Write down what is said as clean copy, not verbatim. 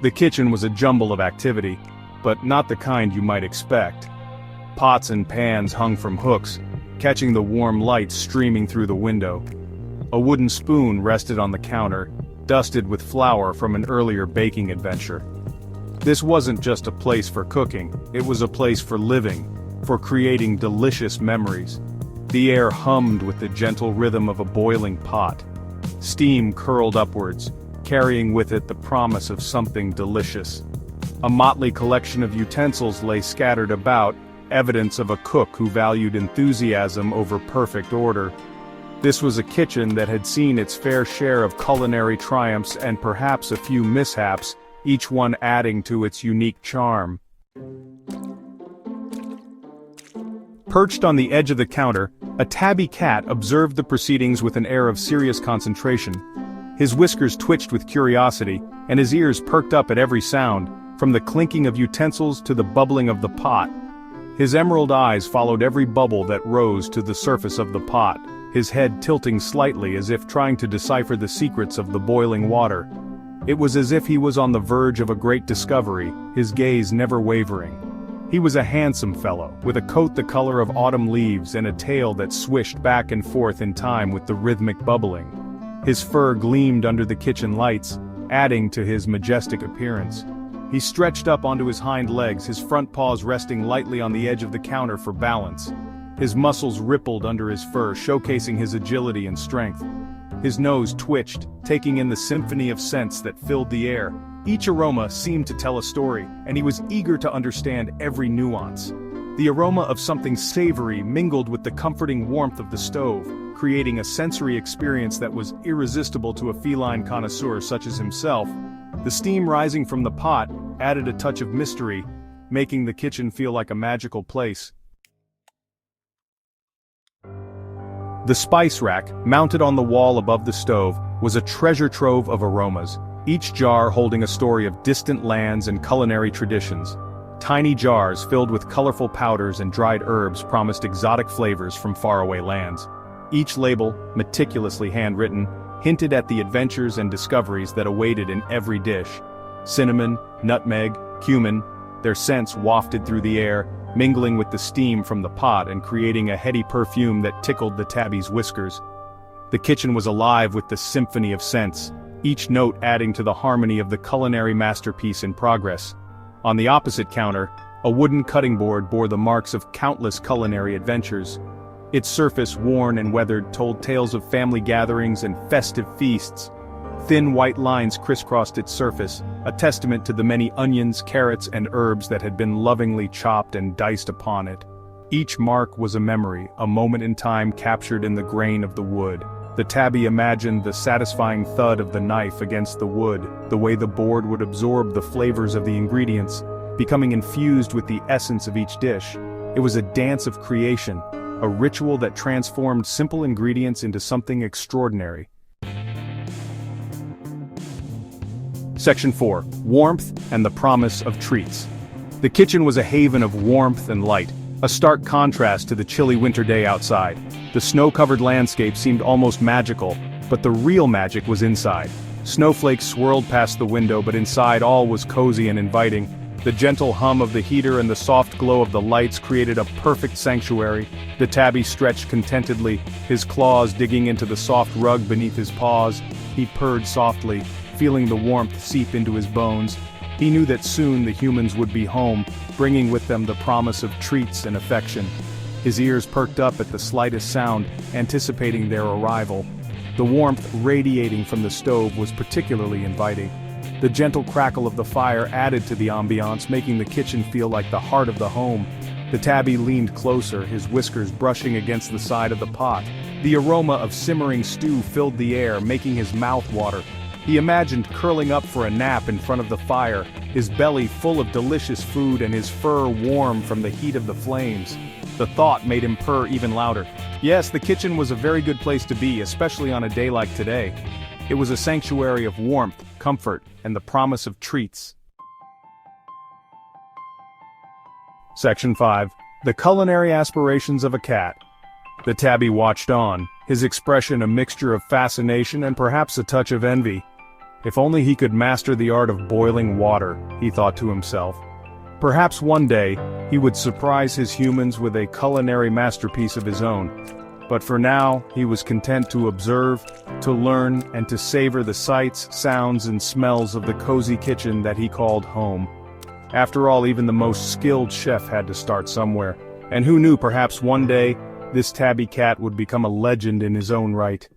The kitchen was a jumble of activity, but not the kind you might expect. Pots and pans hung from hooks, catching the warm light streaming through the window. A wooden spoon rested on the counter, dusted with flour from an earlier baking adventure. This wasn't just a place for cooking, it was a place for living, for creating delicious memories. The air hummed with the gentle rhythm of a boiling pot. Steam curled upwards, carrying with it the promise of something delicious. A motley collection of utensils lay scattered about, evidence of a cook who valued enthusiasm over perfect order. This was a kitchen that had seen its fair share of culinary triumphs and perhaps a few mishaps, each one adding to its unique charm. Perched on the edge of the counter, a tabby cat observed the proceedings with an air of serious concentration. His whiskers twitched with curiosity, and his ears perked up at every sound, from the clinking of utensils to the bubbling of the pot. His emerald eyes followed every bubble that rose to the surface of the pot, his head tilting slightly as if trying to decipher the secrets of the boiling water. It was as if he was on the verge of a great discovery, his gaze never wavering. He was a handsome fellow, with a coat the color of autumn leaves and a tail that swished back and forth in time with the rhythmic bubbling. His fur gleamed under the kitchen lights, adding to his majestic appearance. He stretched up onto his hind legs, his front paws resting lightly on the edge of the counter for balance. His muscles rippled under his fur, showcasing his agility and strength. His nose twitched, taking in the symphony of scents that filled the air. Each aroma seemed to tell a story, and he was eager to understand every nuance. The aroma of something savory mingled with the comforting warmth of the stove, creating a sensory experience that was irresistible to a feline connoisseur such as himself. The steam rising from the pot added a touch of mystery, making the kitchen feel like a magical place. The spice rack, mounted on the wall above the stove, was a treasure trove of aromas, each jar holding a story of distant lands and culinary traditions. Tiny jars filled with colorful powders and dried herbs promised exotic flavors from faraway lands. Each label, meticulously handwritten, hinted at the adventures and discoveries that awaited in every dish. Cinnamon, nutmeg, cumin, their scents wafted through the air, mingling with the steam from the pot and creating a heady perfume that tickled the tabby's whiskers. The kitchen was alive with the symphony of scents, each note adding to the harmony of the culinary masterpiece in progress. On the opposite counter, a wooden cutting board bore the marks of countless culinary adventures. Its surface, worn and weathered, told tales of family gatherings and festive feasts. Thin white lines crisscrossed its surface, a testament to the many onions, carrots, and herbs that had been lovingly chopped and diced upon it. Each mark was a memory, a moment in time captured in the grain of the wood. The tabby imagined the satisfying thud of the knife against the wood, the way the board would absorb the flavors of the ingredients, becoming infused with the essence of each dish. It was a dance of creation, a ritual that transformed simple ingredients into something extraordinary. Section 4. Warmth and the Promise of Treats. The kitchen was a haven of warmth and light, a stark contrast to the chilly winter day outside. The snow-covered landscape seemed almost magical, but the real magic was inside. Snowflakes swirled past the window, but inside all was cozy and inviting. The gentle hum of the heater and the soft glow of the lights created a perfect sanctuary. The tabby stretched contentedly, his claws digging into the soft rug beneath his paws. He purred softly, feeling the warmth seep into his bones. He knew that soon the humans would be home, bringing with them the promise of treats and affection. His ears perked up at the slightest sound, anticipating their arrival. The warmth radiating from the stove was particularly inviting. The gentle crackle of the fire added to the ambiance, making the kitchen feel like the heart of the home. The tabby leaned closer, his whiskers brushing against the side of the pot. The aroma of simmering stew filled the air, making his mouth water. He imagined curling up for a nap in front of the fire, his belly full of delicious food and his fur warm from the heat of the flames. The thought made him purr even louder. Yes, the kitchen was a very good place to be, especially on a day like today. It was a sanctuary of warmth, comfort, and the promise of treats. Section 5. The Culinary Aspirations of a Cat. The tabby watched on, his expression a mixture of fascination and perhaps a touch of envy. If only he could master the art of boiling water, he thought to himself. Perhaps one day, he would surprise his humans with a culinary masterpiece of his own. But for now, he was content to observe, to learn, and to savor the sights, sounds, and smells of the cozy kitchen that he called home. After all, even the most skilled chef had to start somewhere. And who knew, perhaps one day, this tabby cat would become a legend in his own right.